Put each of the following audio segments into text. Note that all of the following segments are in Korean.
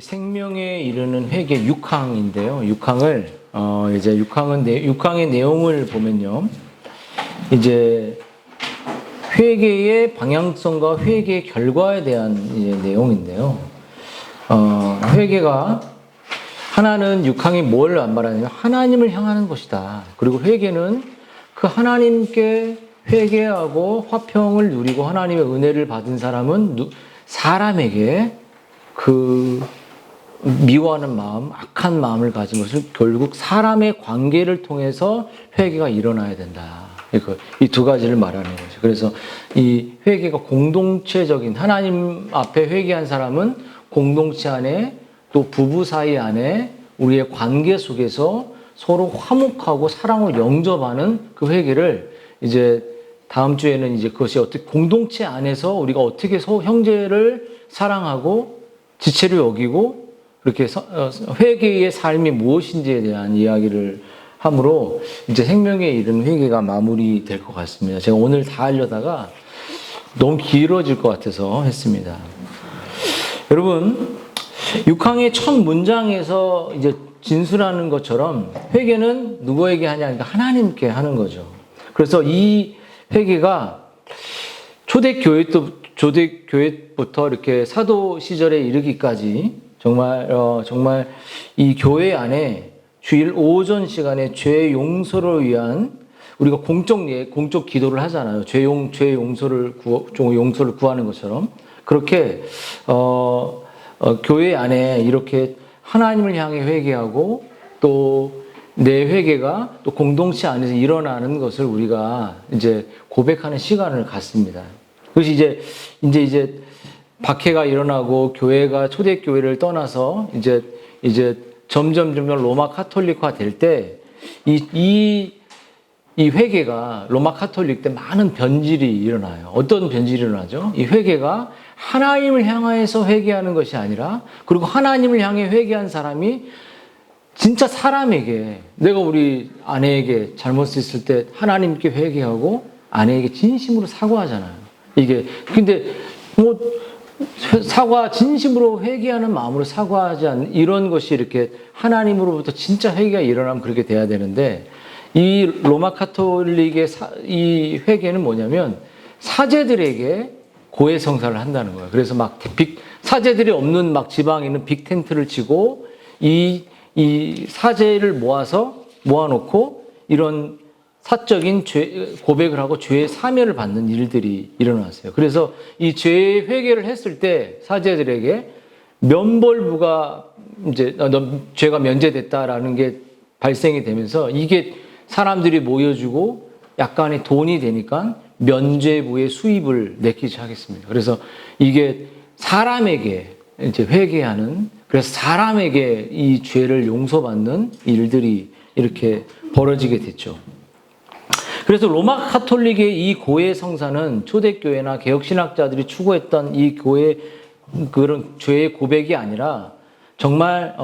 생명에 이르는 회개 6항인데요. 6항을 이제 6항의 내용을 보면요. 이제 회개의 방향성과 회개의 결과에 대한 이제 내용인데요. 회개가 하나는 6항이 뭘 안 말하냐면 하나님을 향하는 것이다. 그리고 회개는 그 하나님께 회개하고 화평을 누리고 하나님의 은혜를 받은 사람은 사람에게 그 미워하는 마음, 악한 마음을 가진 것을 결국 사람의 관계를 통해서 회개가 일어나야 된다. 이 두 가지를 말하는 거죠. 그래서 이 회개가 공동체적인, 하나님 앞에 회개한 사람은 공동체 안에 또 부부 사이 안에 우리의 관계 속에서 서로 화목하고 사랑을 영접하는 그 회개를 이제 다음 주에는 이제 그것이 어떻게 공동체 안에서 우리가 어떻게 형제를 사랑하고 지체를 여기고 그렇게 회개의 삶이 무엇인지에 대한 이야기를 함으로 이제 생명에 이른 회개가 마무리될 것 같습니다. 제가 오늘 다 하려다가 너무 길어질 것 같아서 했습니다. 여러분, 6항의 첫 문장에서 이제 진술하는 것처럼 회개는 누구에게 하냐? 그러니까 하나님께 하는 거죠. 그래서 이 회개가 초대교회부터 이렇게 사도 시절에 이르기까지 정말 이 교회 안에 주일 오전 시간에 죄 용서를 위한 우리가 공적 기도를 하잖아요. 죄 용서를 구하는 것처럼 그렇게 교회 안에 이렇게 하나님을 향해 회개하고 또 내 회개가 또 공동체 안에서 일어나는 것을 우리가 이제 고백하는 시간을 갖습니다. 그것이 이제 박해가 일어나고 교회가 초대교회를 떠나서 이제 점점 로마 카톨릭화 될 때 이 회개가 로마 카톨릭 때 많은 변질이 일어나요. 어떤 변질이 일어나죠? 이 회개가 하나님을 향해서 회개하는 것이 아니라 그리고 하나님을 향해 회개한 사람이 진짜 사람에게 내가 우리 아내에게 잘못했을 때 하나님께 회개하고 아내에게 진심으로 사과하잖아요. 근데 진심으로 회개하는 마음으로 사과하지 않는 이런 것이 이렇게 하나님으로부터 진짜 회개가 일어나면 그렇게 돼야 되는데 이 로마 카톨릭의 이 회개는 뭐냐면 사제들에게 고해 성사를 한다는 거예요. 그래서 사제들이 없는 지방에 있는 빅 텐트를 치고 이 사제를 모아놓고 이런 사적인 고백을 하고 죄의 사면을 받는 일들이 일어났어요. 그래서 이 죄의 회개를 했을 때 사제들에게 면벌부가 이제 죄가 면제됐다라는 게 발생이 되면서 이게 사람들이 모여주고 약간의 돈이 되니까 면죄부의 수입을 내기 시작했습니다. 그래서 이게 사람에게 이제 회개하는 그래서 사람에게 이 죄를 용서받는 일들이 이렇게 벌어지게 됐죠. 그래서 로마 카톨릭의 이 고해 성사는 초대교회나 개혁신학자들이 추구했던 이 그런 죄의 고백이 아니라 정말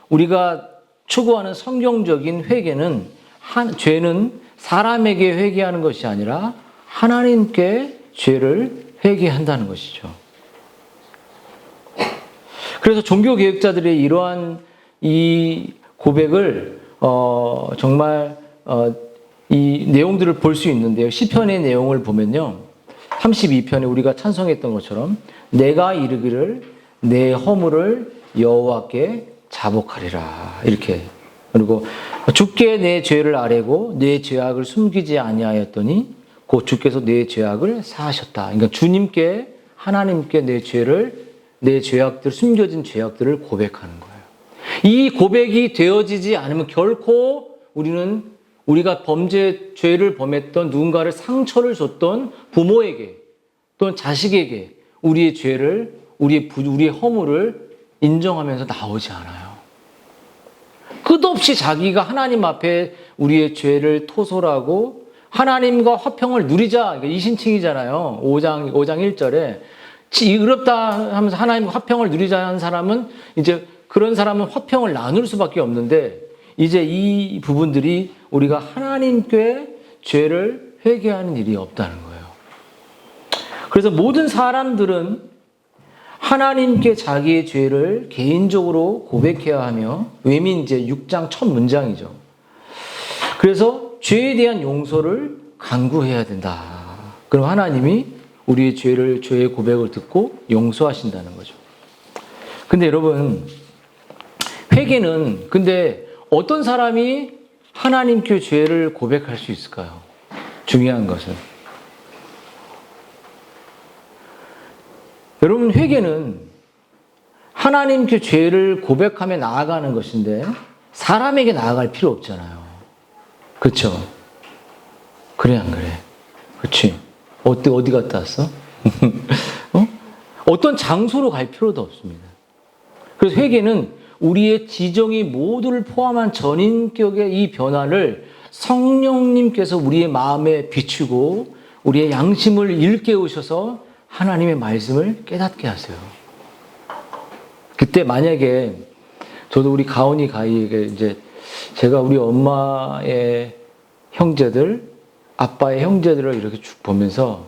우리가 추구하는 성경적인 회개는 죄는 사람에게 회개하는 것이 아니라 하나님께 죄를 회개한다는 것이죠. 그래서 종교개혁자들의 이러한 이 고백을 정말 이 내용들을 볼 수 있는데요. 시편의 내용을 보면요. 32편에 우리가 찬송했던 것처럼 내가 이르기를 내 허물을 여호와께 자복하리라. 이렇게. 그리고 주께 내 죄를 아뢰고 내 죄악을 숨기지 아니하였더니 곧 주께서 내 죄악을 사하셨다. 그러니까 주님께 하나님께 내 죄악들 숨겨진 죄악들을 고백하는 거예요. 이 고백이 되어지지 않으면 결코 우리가 죄를 범했던 누군가를 상처를 줬던 부모에게 또는 자식에게 우리의 죄를 우리의 허물을 인정하면서 나오지 않아요. 끝없이 자기가 하나님 앞에 우리의 죄를 토설하고 하나님과 화평을 누리자. 이신칭이잖아요. 5장 1절에 의롭다 하면서 하나님과 화평을 누리자 하는 사람은 이제 그런 사람은 화평을 나눌 수밖에 없는데 이제 이 부분들이 우리가 하나님께 죄를 회개하는 일이 없다는 거예요. 그래서 모든 사람들은 하나님께 자기의 죄를 개인적으로 고백해야 하며, 외민 이제 6장 첫 문장이죠. 그래서 죄에 대한 용서를 간구해야 된다. 그럼 하나님이 우리의 죄의 고백을 듣고 용서하신다는 거죠. 근데 여러분, 회개는 근데 어떤 사람이 하나님께 죄를 고백할 수 있을까요? 중요한 것은. 여러분, 회개는 하나님께 죄를 고백하며 나아가는 것인데 사람에게 나아갈 필요 없잖아요. 그렇죠? 그래 안 그래? 그렇지? 어디 갔다 왔어? 어떤 장소로 갈 필요도 없습니다. 그래서 회개는 우리의 지정이 모두를 포함한 전인격의 이 변화를 성령님께서 우리의 마음에 비추고 우리의 양심을 일깨우셔서 하나님의 말씀을 깨닫게 하세요. 그때 만약에 저도 우리 가희에게 이제 제가 우리 엄마의 형제들, 아빠의 형제들을 이렇게 쭉 보면서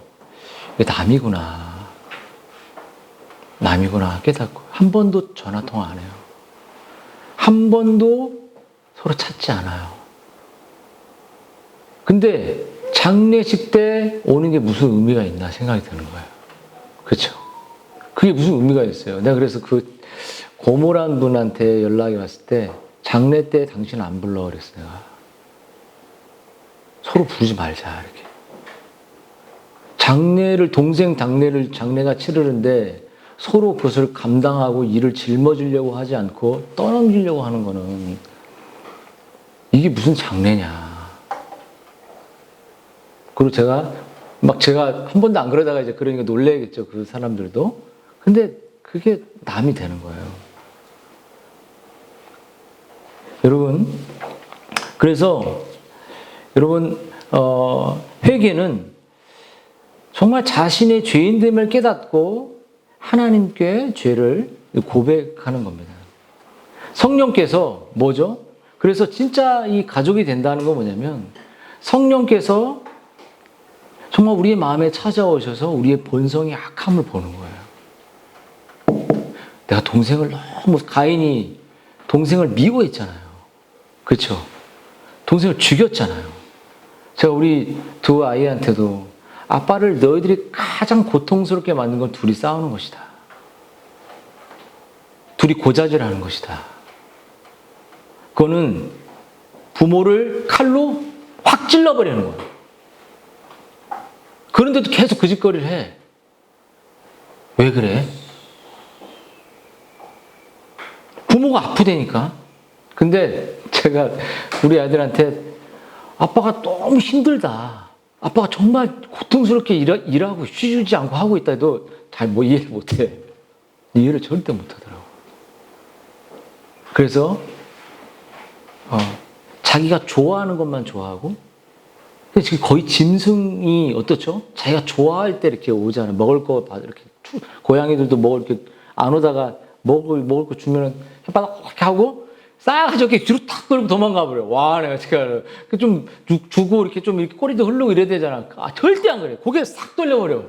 남이구나 깨닫고 한 번도 전화 통화 안 해요. 한 번도 서로 찾지 않아요. 근데 장례식 때 오는 게 무슨 의미가 있나 생각이 드는 거예요. 그렇죠? 그게 무슨 의미가 있어요. 내가 그래서 그 고모란 분한테 연락이 왔을 때 장례 때 당신 안 불러 그랬어 내가. 서로 부르지 말자 이렇게. 장례가 치르는데 서로 그것을 감당하고 일을 жил머지려고 하지 않고 떠넘기려고 하는 거는 이게 무슨 장례냐. 그리고 제가 한 번도 안 그러다가 이제 그러니까 놀래겠죠. 그 사람들도. 근데 그게 남이 되는 거예요. 여러분, 그래서 여러분, 회개는 정말 자신의 죄인됨을 깨닫고 하나님께 죄를 고백하는 겁니다. 성령께서 뭐죠? 그래서 진짜 이 가족이 된다는 건 뭐냐면 성령께서 정말 우리의 마음에 찾아오셔서 우리의 본성의 악함을 보는 거예요. 내가 가인이 동생을 미워했잖아요. 그렇죠? 동생을 죽였잖아요. 제가 우리 두 아이한테도 아빠를 너희들이 가장 고통스럽게 만든 건 둘이 싸우는 것이다. 둘이 고자질하는 것이다. 그거는 부모를 칼로 확 찔러버리는 거예요. 그런데도 계속 그 짓거리를 해. 왜 그래? 부모가 아프다니까. 근데 제가 우리 아들한테 아빠가 너무 힘들다. 아빠가 정말 고통스럽게 일하고 쉬지 않고 하고 있다 해도 잘 이해를 못해. 이해를 절대 못하더라고. 그래서 자기가 좋아하는 것만 좋아하고 지금 거의 짐승이 어떻죠? 자기가 좋아할 때 이렇게 오잖아요. 먹을 거 이렇게 고양이들도 이렇게 안 오다가 먹을 거 주면은 혓바닥 이렇게 하고 싸가지고 이렇게 뒤로 탁 돌고 도망가 버려. 와, 내가 제가 좀 주고 이렇게 좀 이렇게 꼬리도 흐르고 이래야 되잖아. 절대 안 그래. 고개 싹 돌려버려.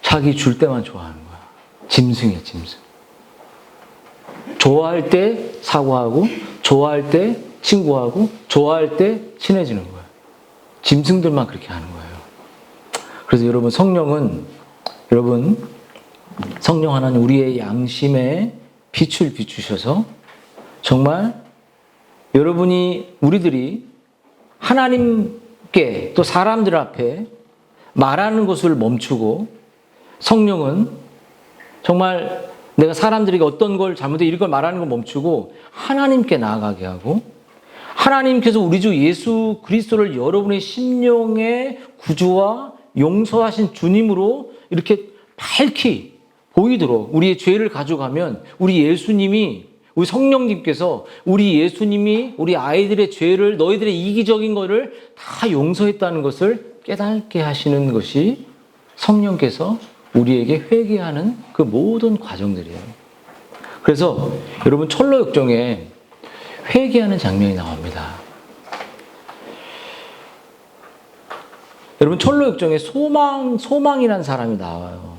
자기 줄 때만 좋아하는 거야. 짐승이야, 짐승. 좋아할 때 사과하고, 좋아할 때 친구하고, 좋아할 때 친해지는 거야. 짐승들만 그렇게 하는 거예요. 그래서 여러분, 성령 하나님 우리의 양심에 빛을 비추셔서 정말 우리들이 하나님께 또 사람들 앞에 말하는 것을 멈추고 성령은 정말 내가 사람들에게 어떤 걸 잘못해 이걸 말하는 걸 멈추고 하나님께 나아가게 하고 하나님께서 우리 주 예수 그리스도를 여러분의 심령의 구주와 용서하신 주님으로 이렇게 밝히 보이도록 우리의 죄를 가져가면 우리 성령님께서 우리 예수님이 우리 아이들의 죄를 너희들의 이기적인 거를 다 용서했다는 것을 깨닫게 하시는 것이 성령께서 우리에게 회개하는 그 모든 과정들이에요. 그래서 여러분 철로역정에 회개하는 장면이 나옵니다. 여러분 철로역정에 소망이라는 사람이 나와요.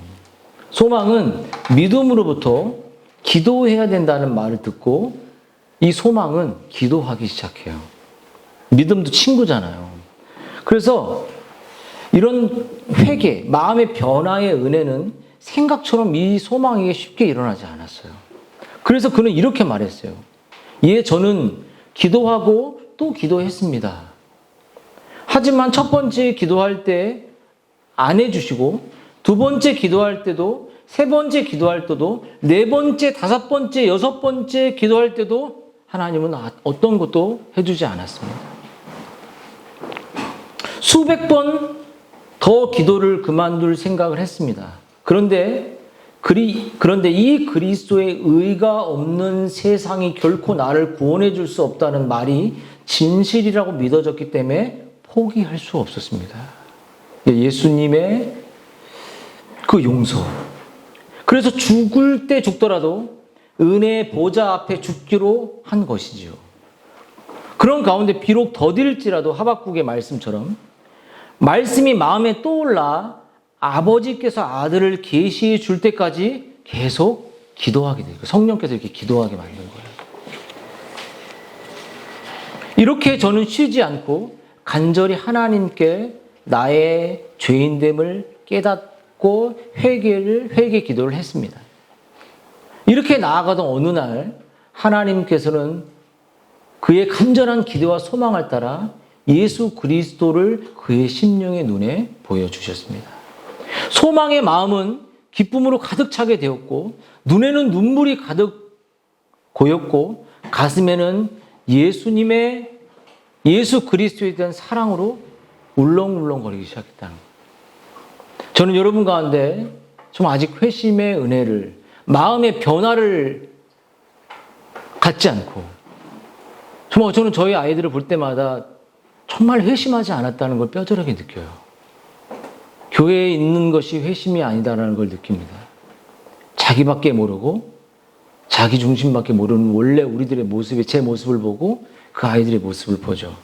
소망은 믿음으로부터 기도해야 된다는 말을 듣고 이 소망은 기도하기 시작해요. 믿음도 친구잖아요. 그래서 이런 회개, 마음의 변화의 은혜는 생각처럼 이 소망에게 쉽게 일어나지 않았어요. 그래서 그는 이렇게 말했어요. 예, 저는 기도하고 또 기도했습니다. 하지만 첫 번째 기도할 때 안 해주시고, 두 번째 기도할 때도, 세 번째 기도할 때도, 네 번째, 다섯 번째, 여섯 번째 기도할 때도 하나님은 어떤 것도 해주지 않았습니다. 수백 번 더 기도를 그만둘 생각을 했습니다. 그런데 이 그리스도의 의가 없는 세상이 결코 나를 구원해 줄 수 없다는 말이 진실이라고 믿어졌기 때문에 포기할 수 없었습니다. 예수님의 그 용서. 그래서 죽을 때 죽더라도 은혜의 보좌 앞에 죽기로 한 것이지요. 그런 가운데 비록 더딜지라도 하박국의 말씀처럼 말씀이 마음에 떠올라 아버지께서 아들을 계시해 줄 때까지 계속 기도하게 되고 성령께서 이렇게 기도하게 만든 거예요. 이렇게 저는 쉬지 않고 간절히 하나님께 나의 죄인됨을 깨닫고 회개 기도를 했습니다. 이렇게 나아가던 어느 날 하나님께서는 그의 간절한 기도와 소망을 따라 예수 그리스도를 그의 심령의 눈에 보여주셨습니다. 소망의 마음은 기쁨으로 가득 차게 되었고 눈에는 눈물이 가득 고였고 가슴에는 예수 그리스도에 대한 사랑으로 울렁울렁거리기 시작했다는 거예요. 저는 여러분 가운데 좀 아직 회심의 은혜를, 마음의 변화를 갖지 않고 정말 저는 저희 아이들을 볼 때마다 정말 회심하지 않았다는 걸 뼈저리게 느껴요. 교회에 있는 것이 회심이 아니다라는 걸 느낍니다. 자기밖에 모르고 자기 중심밖에 모르는 원래 우리들의 모습이 제 모습을 보고 그 아이들의 모습을 보죠.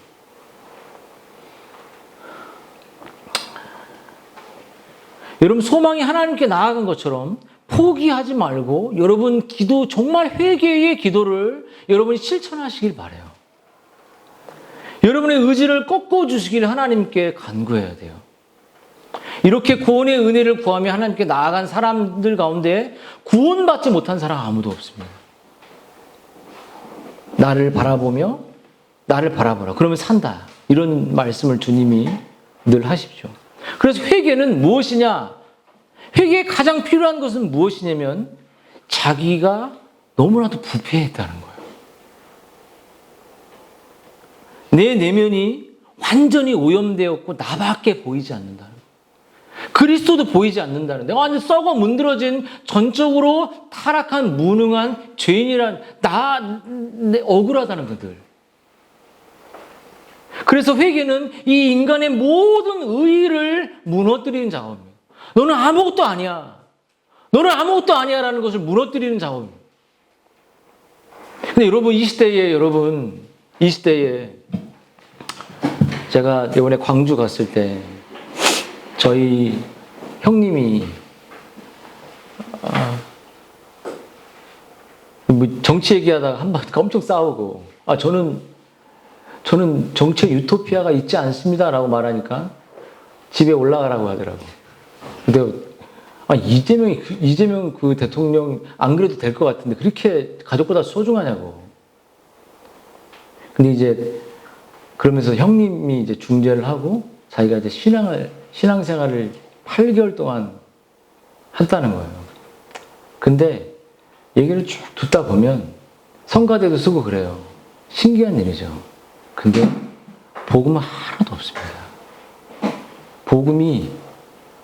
여러분 소망이 하나님께 나아간 것처럼 포기하지 말고 여러분 기도 정말 회개의 기도를 여러분이 실천하시길 바라요. 여러분의 의지를 꺾어주시길 하나님께 간구해야 돼요. 이렇게 구원의 은혜를 구하며 하나님께 나아간 사람들 가운데 구원받지 못한 사람 아무도 없습니다. 나를 바라보며 나를 바라보라. 그러면 산다. 이런 말씀을 주님이 늘 하십시오. 그래서 회개는 무엇이냐? 회개에 가장 필요한 것은 무엇이냐면 자기가 너무나도 부패했다는 거예요. 내 내면이 완전히 오염되었고 나밖에 보이지 않는다는 거예요. 그리스도도 보이지 않는다는 거예요. 완전 썩어 문드러진 전적으로 타락한 무능한 죄인이란 억울하다는 것들. 그래서 회개는 이 인간의 모든 의의를 무너뜨리는 작업입니다. 너는 아무것도 아니야. 너는 아무것도 아니야라는 것을 무너뜨리는 작업입니다. 근데 여러분 이 시대에 제가 이번에 광주 갔을 때 저희 형님이 정치 얘기하다가 한번 엄청 싸우고 저는 정책 유토피아가 있지 않습니다라고 말하니까 집에 올라가라고 하더라고. 근데 이재명 그 대통령 안 그래도 될 것 같은데 그렇게 가족보다 소중하냐고. 근데 이제 그러면서 형님이 이제 중재를 하고 자기가 이제 신앙생활을 8개월 동안 했다는 거예요. 근데 얘기를 쭉 듣다 보면 성가대도 쓰고 그래요. 신기한 일이죠. 근데 복음은 하나도 없습니다. 복음이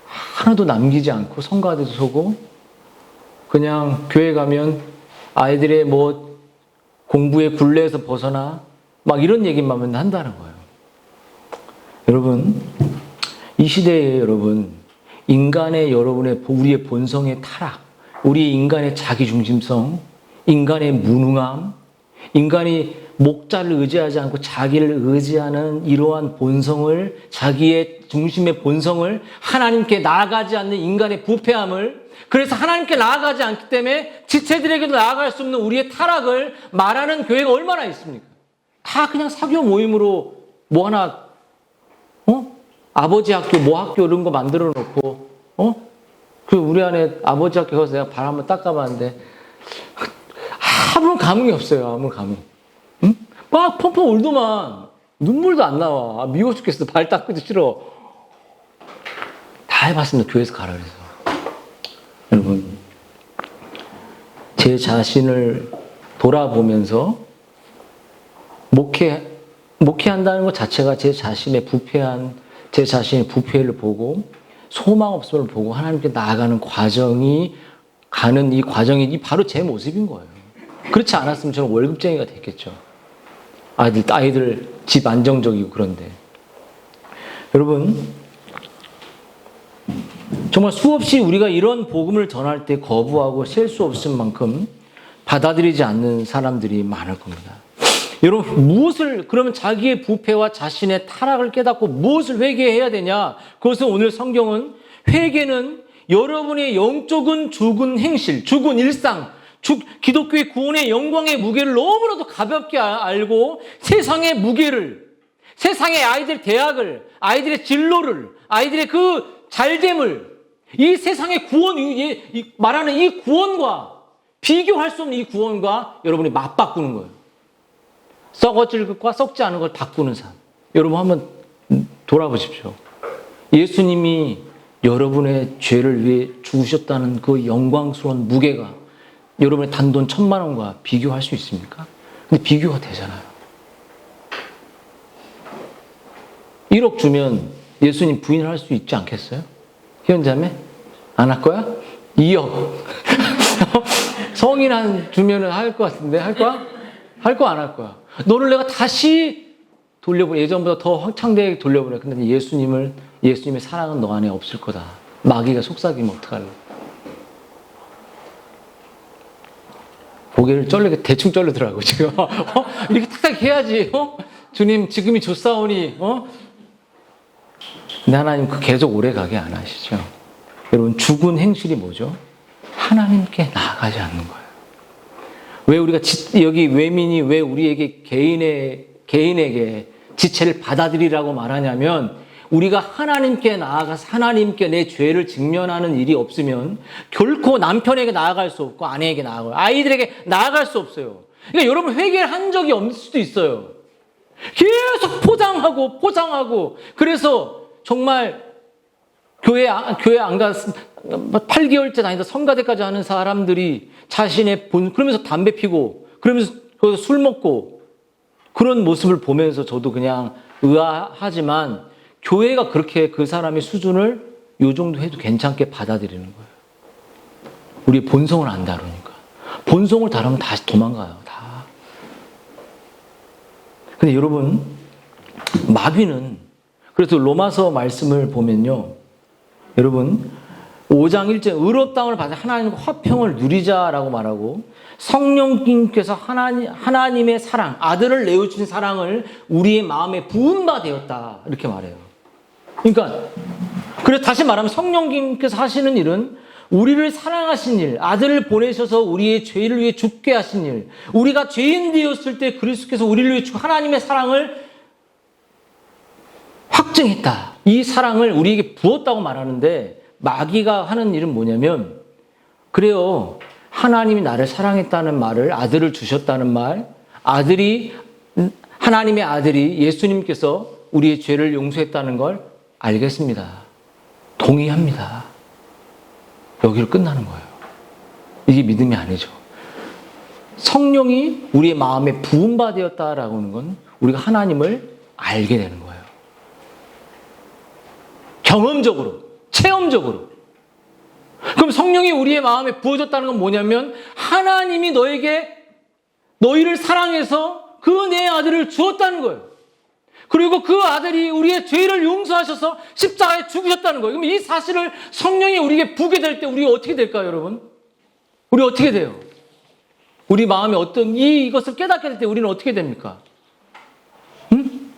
하나도 남기지 않고 성가대도 서고 그냥 교회 가면 아이들의 뭐 공부의 굴레에서 벗어나 막 이런 얘기만 한다는 거예요. 여러분 이 시대에 여러분 인간의 우리의 본성의 타락, 우리 인간의 자기중심성, 인간의 무능함, 인간이 목자를 의지하지 않고 자기를 의지하는 이러한 본성을, 자기의 중심의 본성을, 하나님께 나아가지 않는 인간의 부패함을, 그래서 하나님께 나아가지 않기 때문에 지체들에게도 나아갈 수 없는 우리의 타락을 말하는 교회가 얼마나 있습니까? 다 그냥 사교 모임으로 뭐 하나, 아버지 학교, 뭐 학교 이런 거 만들어 놓고, 그 우리 안에 아버지 학교 가서 내가 발 한번 닦아봤는데, 아무 감흥이 없어요. 아무 감흥. 응? 막 펑펑 울더만 눈물도 안 나와. 미워 죽겠어. 발 닦기도 싫어. 다 해봤습니다. 교회에서 가라 그래서. 여러분, 제 자신을 돌아보면서 목회한다는 것 자체가 제 자신의 부패를 보고 소망 없음을 보고 하나님께 나아가는 과정이 가는 이 과정이 바로 제 모습인 거예요. 그렇지 않았으면 저는 월급쟁이가 됐겠죠. 아이들 집 안정적이고 그런데. 여러분, 정말 수없이 우리가 이런 복음을 전할 때 거부하고 셀 수 없을 만큼 받아들이지 않는 사람들이 많을 겁니다. 여러분, 그러면 자기의 부패와 자신의 타락을 깨닫고 무엇을 회개해야 되냐? 그것은 오늘 성경은 회개는 여러분의 영적인 죽은 행실, 죽은 일상, 기독교의 구원의 영광의 무게를 너무나도 가볍게 알고 세상의 무게를, 세상의 아이들 대학을, 아이들의 진로를, 아이들의 그 잘됨을, 이 세상의 구원, 말하는 이 구원과 비교할 수 없는 이 구원과 여러분이 맞바꾸는 거예요. 썩어질 것과 썩지 않은 걸 바꾸는 삶. 여러분 한번 돌아보십시오. 예수님이 여러분의 죄를 위해 죽으셨다는 그 영광스러운 무게가 여러분의 단돈 1,000만 원과 비교할 수 있습니까? 근데 비교가 되잖아요. 1억 주면 예수님 부인할 수 있지 않겠어요? 희연자매? 안 할 거야? 2억. 성인 한 주면은 할 것 같은데, 할 거야? 할 거 안 할 거야? 너를 내가 다시 돌려보내, 예전보다 더 확창되게 돌려보내. 근데 예수님의 사랑은 너 안에 없을 거다. 마귀가 속삭이면 어떡할래? 고개를 대충 쩔르더라고, 지금. 이렇게 탁탁 해야지, 주님, 지금이 좋사오니, 근데 하나님 계속 오래 가게 안 하시죠. 여러분, 죽은 행실이 뭐죠? 하나님께 나아가지 않는 거예요. 왜 우리가 여기 외민이 왜 우리에게 개인에게 지체를 받아들이라고 말하냐면, 우리가 하나님께 나아가서 하나님께 내 죄를 직면하는 일이 없으면 결코 남편에게 나아갈 수 없고 아내에게 나아가고 아이들에게 나아갈 수 없어요. 그러니까 여러분 회개를 한 적이 없을 수도 있어요. 계속 포장하고 그래서 정말 교회 안 가 8개월째 다니다 성가대까지 하는 사람들이 그러면서 담배 피고 그러면서 술 먹고 그런 모습을 보면서 저도 그냥 의아하지만 교회가 그렇게 그 사람의 수준을 요 정도 해도 괜찮게 받아들이는 거예요. 우리의 본성을 안 다루니까. 본성을 다루면 다시 도망가요. 다. 근데 여러분, 마귀는, 그래서 로마서 말씀을 보면요. 여러분, 5장 1절, 의롭다움을 받아 하나님과 화평을 누리자라고 말하고, 성령님께서 하나님의 사랑, 아들을 내어주신 사랑을 우리의 마음에 부은 바 되었다. 이렇게 말해요. 그러니까, 그래서 다시 말하면 성령님께서 하시는 일은 우리를 사랑하신 일, 아들을 보내셔서 우리의 죄를 위해 죽게 하신 일, 우리가 죄인 되었을 때 그리스도께서 우리를 위해 하나님의 사랑을 확증했다. 이 사랑을 우리에게 부었다고 말하는데 마귀가 하는 일은 뭐냐면, 그래요. 하나님이 나를 사랑했다는 말을, 아들을 주셨다는 말, 하나님의 아들이 예수님께서 우리의 죄를 용서했다는 걸 알겠습니다. 동의합니다. 여기로 끝나는 거예요. 이게 믿음이 아니죠. 성령이 우리의 마음에 부음바 되었다라고 하는 건 우리가 하나님을 알게 되는 거예요. 경험적으로, 체험적으로. 그럼 성령이 우리의 마음에 부어졌다는 건 뭐냐면 하나님이 너희를 사랑해서 그 내 아들을 주었다는 거예요. 그리고 그 아들이 우리의 죄를 용서하셔서 십자가에 죽으셨다는 거예요. 그럼 이 사실을 성령이 우리에게 부게 될 때 우리가 어떻게 될까요, 여러분? 우리 어떻게 돼요? 우리 마음에 어떤 이것을 깨닫게 될 때 우리는 어떻게 됩니까? 응?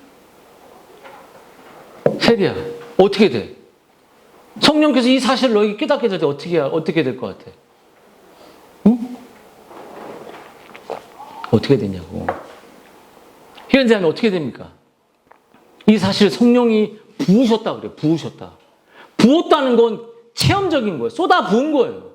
세리야, 어떻게 돼? 성령께서 이 사실을 너에게 깨닫게 될 때 어떻게 될 것 같아? 응? 어떻게 되냐고. 이런 사람이 어떻게 됩니까? 이 사실 성령이 부으셨다 그래요. 부으셨다. 부었다는 건 체험적인 거예요. 쏟아 부은 거예요.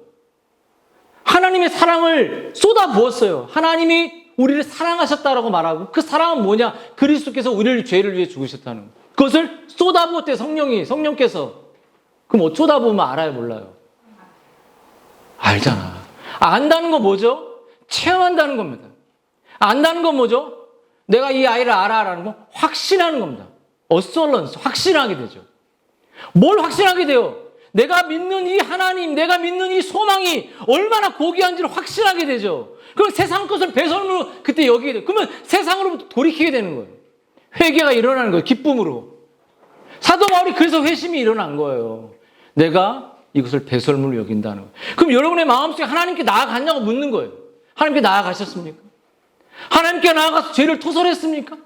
하나님의 사랑을 쏟아 부었어요. 하나님이 우리를 사랑하셨다라고 말하고 그 사랑은 뭐냐? 그리스도께서 우리를 죄를 위해 죽으셨다는 거. 그것을 쏟아 부었대요. 성령께서. 그럼 쏟아 부으면 알아요? 몰라요? 알잖아. 안다는 건 뭐죠? 체험한다는 겁니다. 안다는 건 뭐죠? 내가 이 아이를 알아라는 건 확신하는 겁니다. 어설런스, 확신하게 되죠. 뭘 확신하게 돼요? 내가 믿는 이 하나님, 내가 믿는 이 소망이 얼마나 고귀한지를 확신하게 되죠. 그럼 세상 것을 배설물로 그때 여기게 돼요. 그러면 세상으로부터 돌이키게 되는 거예요. 회개가 일어나는 거예요. 기쁨으로. 사도 바울이 그래서 회심이 일어난 거예요. 내가 이것을 배설물로 여긴다는 거예요. 그럼 여러분의 마음속에 하나님께 나아갔냐고 묻는 거예요. 하나님께 나아가셨습니까? 하나님께 나아가서 죄를 토설했습니까?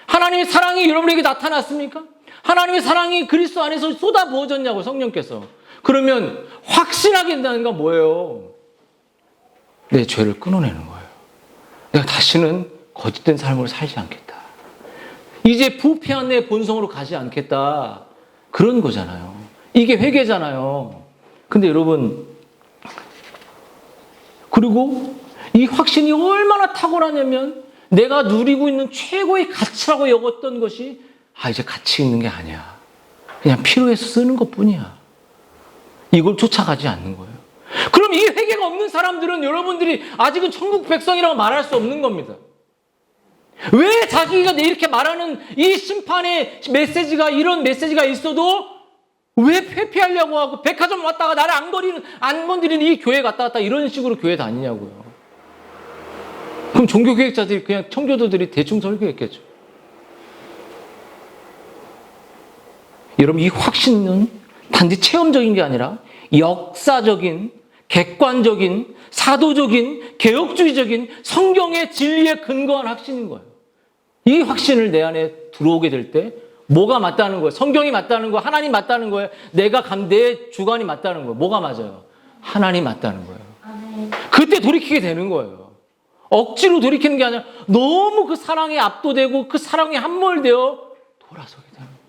하나님의 사랑이 여러분에게 나타났습니까? 하나님의 사랑이 그리스도 안에서 쏟아 부어졌냐고 성령께서. 그러면 확신하게 된다는 건 뭐예요? 내 죄를 끊어내는 거예요. 내가 다시는 거짓된 삶으로 살지 않겠다. 이제 부패한 내 본성으로 가지 않겠다. 그런 거잖아요. 이게 회개잖아요. 근데 여러분, 그리고 이 확신이 얼마나 탁월하냐면 내가 누리고 있는 최고의 가치라고 여겼던 것이 이제 가치 있는 게 아니야. 그냥 필요해서 쓰는 것뿐이야. 이걸 쫓아가지 않는 거예요. 그럼 이 회개가 없는 사람들은 여러분들이 아직은 천국 백성이라고 말할 수 없는 겁니다. 왜 자기가 이렇게 말하는 이 심판의 메시지가 이런 메시지가 있어도 왜 회피하려고 하고 백화점 왔다가 나를 안 건드리는 이 교회 갔다 왔다 이런 식으로 교회 다니냐고요. 그럼 종교개혁자들이 그냥 청교도들이 대충 설교했겠죠. 여러분, 이 확신은 단지 체험적인 게 아니라 역사적인, 객관적인, 사도적인, 개혁주의적인 성경의 진리에 근거한 확신인 거예요. 이 확신을 내 안에 들어오게 될 때 뭐가 맞다는 거예요? 성경이 맞다는 거예요? 하나님 맞다는 거예요? 내 주관이 맞다는 거예요? 뭐가 맞아요? 하나님 맞다는 거예요. 그때 돌이키게 되는 거예요. 억지로 돌이키는 게 아니라 너무 그 사랑에 압도되고 그 사랑에 함몰되어 돌아서게 되는 거예요.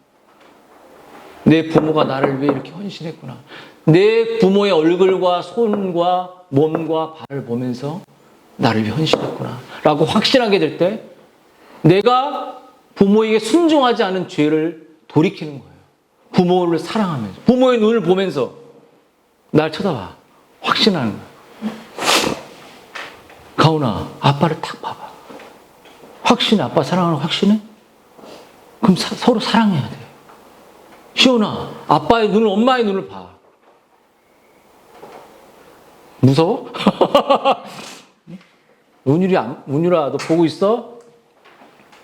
내 부모가 나를 위해 이렇게 헌신했구나. 내 부모의 얼굴과 손과 몸과 발을 보면서 나를 위해 헌신했구나 라고 확신하게 될 때 내가 부모에게 순종하지 않은 죄를 돌이키는 거예요. 부모를 사랑하면서 부모의 눈을 보면서 날 쳐다봐. 확신하는 거예요. 가훈아, 아빠를 딱 봐봐. 확신해? 아빠 사랑하는 확신해? 그럼 서로 사랑해야 돼. 시온아, 아빠의 눈을, 엄마의 눈을 봐. 무서워? 문율아, 너 보고 있어?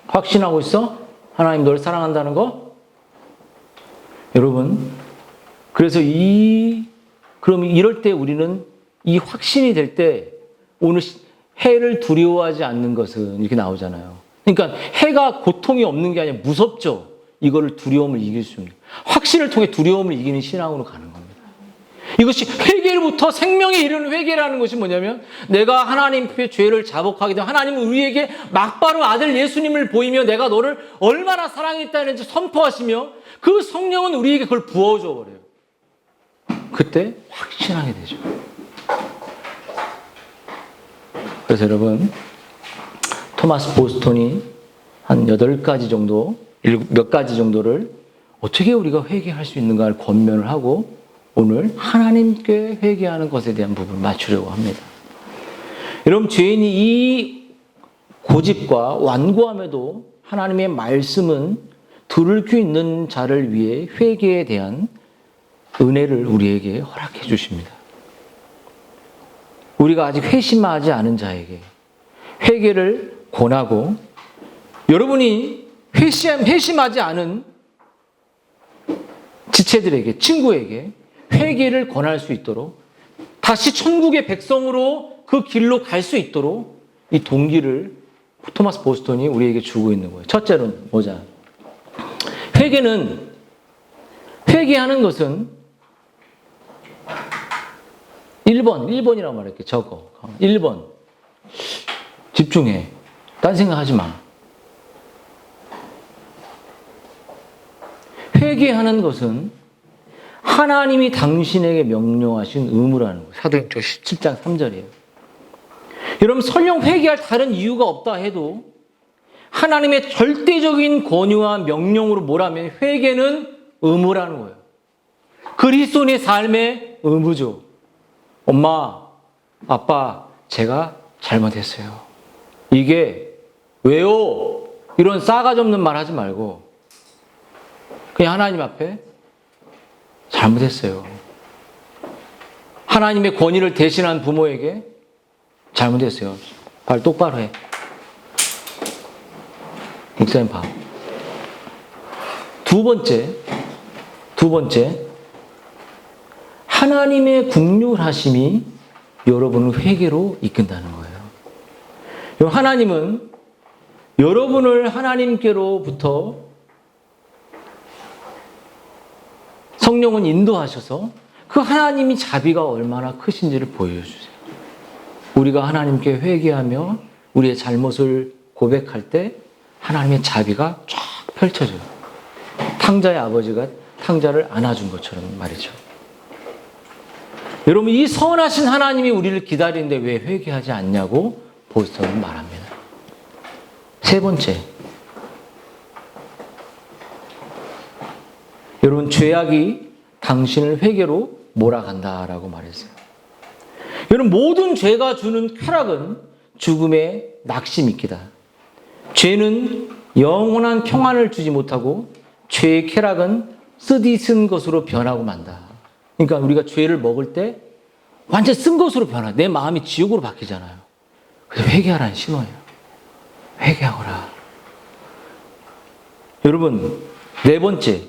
확신하고 있어? 하나님 너를 사랑한다는 거? 여러분, 그래서 그럼 이럴 때 우리는 이 확신이 될 때 오늘 해를 두려워하지 않는 것은 이렇게 나오잖아요. 그러니까 해가 고통이 없는 게 아니라 무섭죠. 이거를 두려움을 이길 수 있는. 확신을 통해 두려움을 이기는 신앙으로 가는 겁니다. 이것이 회개로부터 생명에 이르는 회개라는 것이 뭐냐면 내가 하나님의 죄를 자복하게 되면 하나님은 우리에게 막바로 아들 예수님을 보이며 내가 너를 얼마나 사랑했다는지 선포하시며 그 성령은 우리에게 그걸 부어줘 버려요. 그때 확신하게 되죠. 그래서 여러분, 토마스 보스톤이 한 8가지 정도, 몇 가지 정도를 어떻게 우리가 회개할 수 있는가를 권면을 하고 오늘 하나님께 회개하는 것에 대한 부분을 맞추려고 합니다. 여러분, 죄인이 이 고집과 완고함에도 하나님의 말씀은 들을 귀 있는 자를 위해 회개에 대한 은혜를 우리에게 허락해 주십니다. 우리가 아직 회심하지 않은 자에게 회개를 권하고 여러분이 회심하지 않은 지체들에게, 친구에게 회개를 권할 수 있도록 다시 천국의 백성으로 그 길로 갈 수 있도록 이 동기를 토마스 보스턴이 우리에게 주고 있는 거예요. 첫째로는 뭐냐? 회개하는 것은 1번이라고 말할게. 적어. 1번. 집중해. 딴 생각하지 마. 회개하는 것은 하나님이 당신에게 명령하신 의무라는 거예요. 사도행전 17장 3절이에요. 여러분 설령 회개할 다른 이유가 없다 해도 하나님의 절대적인 권유와 명령으로 뭐라면 회개는 의무라는 거예요. 그리스도인의 삶의 의무죠. 엄마, 아빠, 제가 잘못했어요. 이게 왜요? 이런 싸가지 없는 말 하지 말고 그냥 하나님 앞에 잘못했어요. 하나님의 권위를 대신한 부모에게 잘못했어요. 발 똑바로 해. 목사님 봐. 두 번째, 하나님의 긍휼하심이 여러분을 회개로 이끈다는 거예요. 하나님은 여러분을 하나님께로부터 성령은 인도하셔서 그 하나님이 자비가 얼마나 크신지를 보여주세요. 우리가 하나님께 회개하며 우리의 잘못을 고백할 때 하나님의 자비가 쫙 펼쳐져요. 탕자의 아버지가 탕자를 안아준 것처럼 말이죠. 여러분 이 선하신 하나님이 우리를 기다리는데 왜 회개하지 않냐고 보스턴은 말합니다. 세 번째, 여러분 죄악이 당신을 회개로 몰아간다라고 말했어요. 여러분 모든 죄가 주는 쾌락은 죽음의 낙심이기다. 죄는 영원한 평안을 주지 못하고 죄의 쾌락은 쓰디쓴 것으로 변하고 만다. 그러니까 우리가 죄를 먹을 때 완전 쓴 것으로 변화. 내 마음이 지옥으로 바뀌잖아요. 그래서 회개하라는 신호예요. 회개하거라. 여러분 네 번째,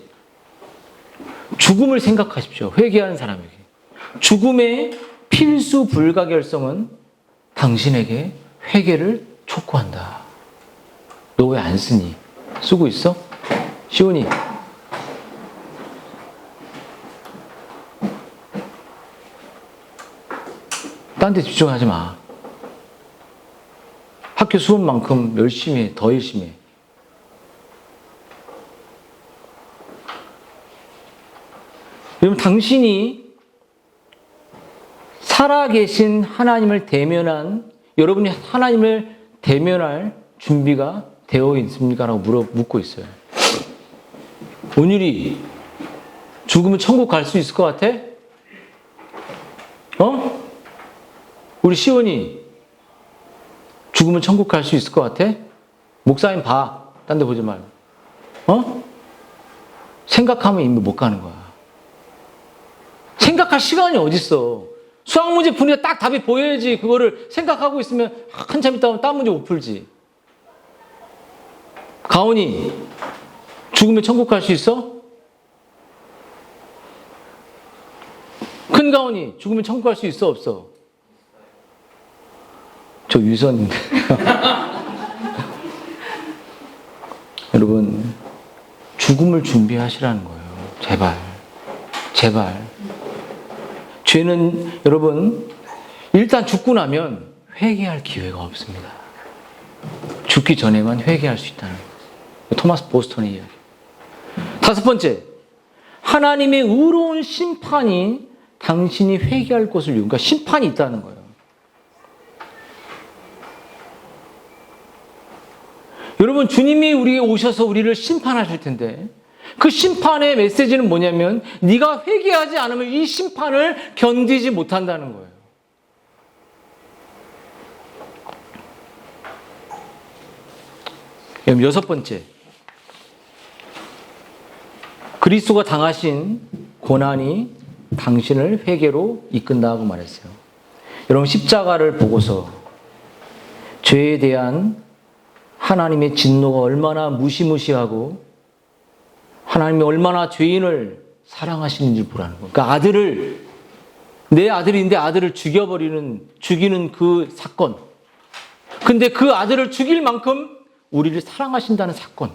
죽음을 생각하십시오. 회개하는 사람에게. 죽음의 필수 불가결성은 당신에게 회개를 촉구한다. 너 왜 안 쓰니? 쓰고 있어? 시온이. 딴 데 집중하지 마. 학교 수업만큼 열심히 해. 더 열심히 해. 여러분 당신이 살아계신 하나님을 대면한, 여러분이 하나님을 대면할 준비가 되어 있습니까? 라고 묻고 있어요. 온율이 죽으면 천국 갈 수 있을 것 같아? 우리 시온이 죽으면 천국 갈 수 있을 것 같아? 목사님 봐. 딴 데 보지 말고. 생각하면 이미 못 가는 거야. 생각할 시간이 어딨어. 수학 문제 푸는데 딱 답이 보여야지. 그거를 생각하고 있으면 한참 있다 보면 다른 문제 못 풀지. 가온이 죽으면 천국 갈 수 있어? 큰 가온이 죽으면 천국 갈 수 있어 없어? 저 유선인데. 여러분 죽음을 준비하시라는 거예요. 제발. 죄는 여러분 일단 죽고 나면 회개할 기회가 없습니다. 죽기 전에만 회개할 수 있다는 거예요. 토마스 보스턴의 이야기. 다섯 번째, 하나님의 의로운 심판이 당신이 회개할 것을 그러니까 심판이 있다는 거예요. 여러분 주님이 우리에게 오셔서 우리를 심판하실 텐데 그 심판의 메시지는 뭐냐면 네가 회개하지 않으면 이 심판을 견디지 못한다는 거예요. 그럼 여섯 번째, 그리스도가 당하신 고난이 당신을 회개로 이끈다고 말했어요. 여러분 십자가를 보고서 죄에 대한 하나님의 진노가 얼마나 무시무시하고 하나님이 얼마나 죄인을 사랑하시는지 보라는 거예요. 그러니까 내 아들인데 아들을 죽이는 그 사건. 근데 그 아들을 죽일 만큼 우리를 사랑하신다는 사건.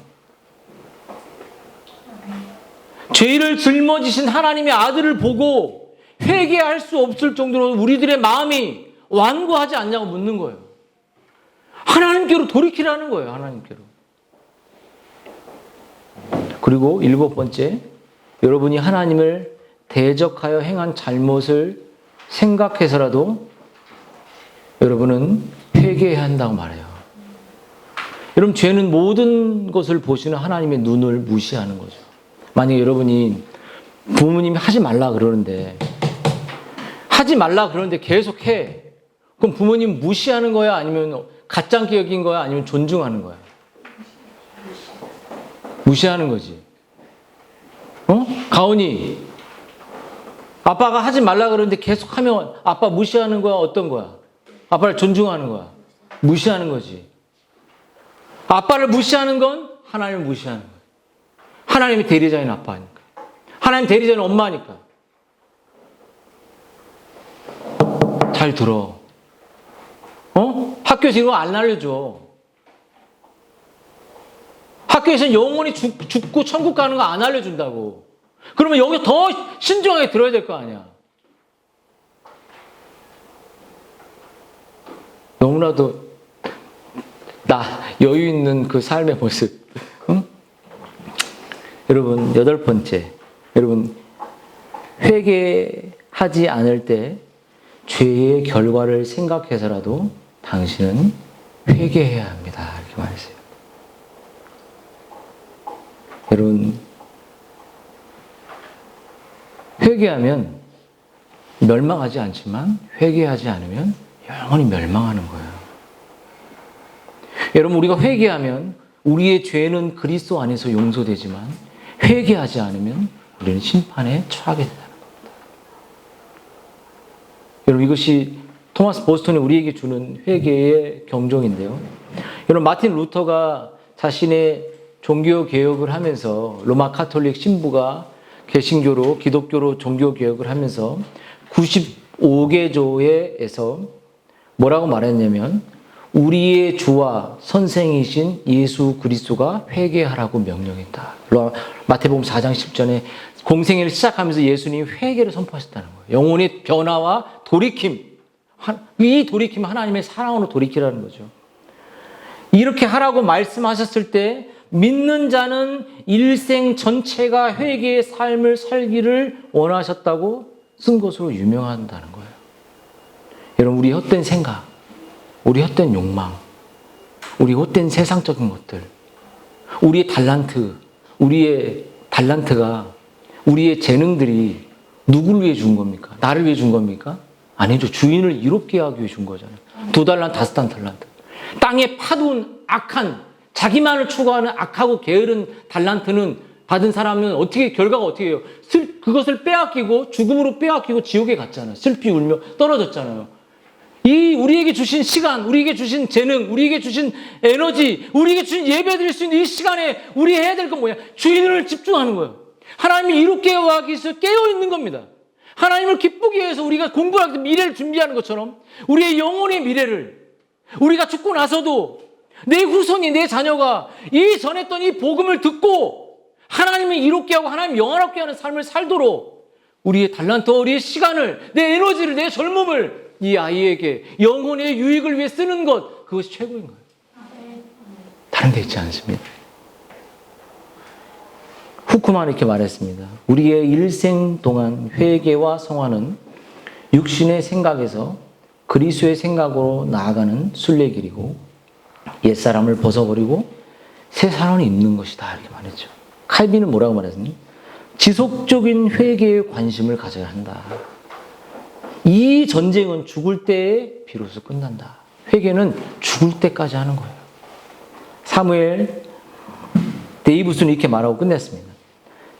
죄를 짊어지신 하나님의 아들을 보고 회개할 수 없을 정도로 우리들의 마음이 완고하지 않냐고 묻는 거예요. 하나님께로 돌이키라는 거예요. 하나님께로. 그리고 7번째, 여러분이 하나님을 대적하여 행한 잘못을 생각해서라도 여러분은 회개해야 한다고 말해요. 여러분, 죄는 모든 것을 보시는 하나님의 눈을 무시하는 거죠. 만약에 여러분이 부모님이 하지 말라 그러는데 계속 해. 그럼 부모님 무시하는 거야? 아니면 가짱기 여긴 거야? 아니면 존중하는 거야? 무시하는 거지. 가온이, 아빠가 하지 말라 그러는데 계속 하면 아빠 무시하는 거야? 어떤 거야? 아빠를 존중하는 거야? 무시하는 거지. 아빠를 무시하는 건 하나님을 무시하는 거야. 하나님의 대리자인 아빠니까. 하나님 대리자인 엄마니까. 잘 들어. 학교에서 이거 안 알려줘. 학교에서는 영원히 죽고 천국 가는 거 안 알려준다고. 그러면 여기 더 신중하게 들어야 될 거 아니야. 너무나도 여유 있는 그 삶의 모습. 응? 여러분, 8번째. 여러분, 회개하지 않을 때 죄의 결과를 생각해서라도 당신은 회개해야 합니다. 이렇게 말했어요. 여러분, 회개하면 멸망하지 않지만 회개하지 않으면 영원히 멸망하는 거예요. 여러분, 우리가 회개하면 우리의 죄는 그리스도 안에서 용서되지만 회개하지 않으면 우리는 심판에 처하게 된다는 겁니다. 여러분, 이것이 토마스 보스턴이 우리에게 주는 회개의 경종인데요. 여러분, 마틴 루터가 자신의 종교 개혁을 하면서 로마 카톨릭 신부가 개신교로 기독교로 종교 개혁을 하면서 95개조에서 뭐라고 말했냐면 우리의 주와 선생이신 예수 그리스도가 회개하라고 명령했다. 마태복음 4장 10절에 공생애를 시작하면서 예수님이 회개를 선포하셨다는 거예요. 영혼의 변화와 돌이킴. 이 돌이킴 하나님의 사랑으로 돌이키라는 거죠. 이렇게 하라고 말씀하셨을 때 믿는 자는 일생 전체가 회개의 삶을 살기를 원하셨다고 쓴 것으로 유명한다는 거예요. 여러분, 우리 헛된 생각, 우리 헛된 욕망, 우리 헛된 세상적인 것들, 우리의 달란트가, 우리의 재능들이 누구를 위해 준 겁니까? 나를 위해 준 겁니까? 아니죠. 주인을 이롭게 하기 위해 준 거잖아요. 2달란트, 5달란트. 땅에 파둔 악한, 자기만을 추구하는 악하고 게으른 달란트는 받은 사람은 결과가 어떻게 해요? 그것을 빼앗기고, 죽음으로 빼앗기고 지옥에 갔잖아요. 슬피 울며 떨어졌잖아요. 우리에게 주신 시간, 우리에게 주신 재능, 우리에게 주신 에너지, 우리에게 주신 예배 드릴 수 있는 이 시간에 우리 해야 될 건 뭐냐? 주인을 집중하는 거예요. 하나님이 이롭게 하기 위해서 깨어있는 겁니다. 하나님을 기쁘게 위해서 우리가 공부하기 위해서 미래를 준비하는 것처럼 우리의 영혼의 미래를 우리가 죽고 나서도 내 후손이, 내 자녀가 이 전했던 이 복음을 듣고 하나님을 이롭게 하고 하나님 영화롭게 하는 삶을 살도록 우리의 달란트, 우리의 시간을, 내 에너지를, 내 젊음을 이 아이에게 영혼의 유익을 위해 쓰는 것, 그것이 최고인 거예요. 다른 데 있지 않습니다. 후쿠만 이렇게 말했습니다. 우리의 일생 동안 회개와 성화는 육신의 생각에서 그리스도의 생각으로 나아가는 순례길이고 옛사람을 벗어버리고 새 사람을 입는 것이다. 이렇게 말했죠. 칼빈은 뭐라고 말했습니까? 지속적인 회개에 관심을 가져야 한다. 이 전쟁은 죽을 때에 비로소 끝난다. 회개는 죽을 때까지 하는 거예요. 사무엘 데이브스는 이렇게 말하고 끝냈습니다.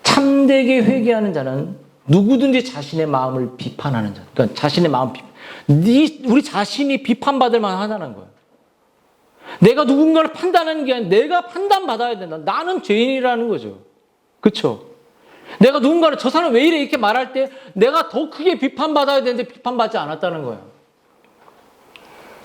참되게 회개하는 자는 누구든지 자신의 마음을 비판하는 자. 그러니까 자신의 마음 우리 자신이 비판받을 만하다는 거예요. 내가 누군가를 판단하는 게 아니라 내가 판단받아야 된다. 나는 죄인이라는 거죠. 그렇죠? 내가 누군가를 저 사람 왜 이래 이렇게 말할 때 내가 더 크게 비판받아야 되는데 비판받지 않았다는 거예요.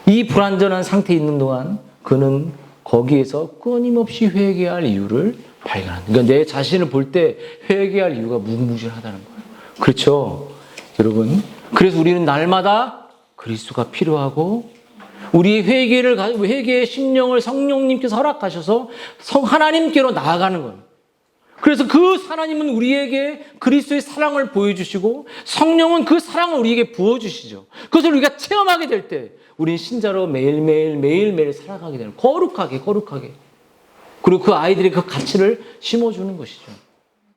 이 불완전한 상태에 있는 동안 그는 거기에서 끊임없이 회개할 이유를 발견한다. 그러니까 내 자신을 볼 때 회개할 이유가 무궁무진하다는 거예요. 그렇죠? 여러분. 그래서 우리는 날마다 그리스도가 필요하고 우리의 회개의 심령을 성령님께서 허락하셔서 하나님께로 나아가는 거예요. 그래서 그 하나님은 우리에게 그리스도의 사랑을 보여주시고 성령은 그 사랑을 우리에게 부어주시죠. 그것을 우리가 체험하게 될 때 우리는 신자로 매일매일 살아가게 되는 거룩하게 그리고 그 아이들의 그 가치를 심어주는 것이죠.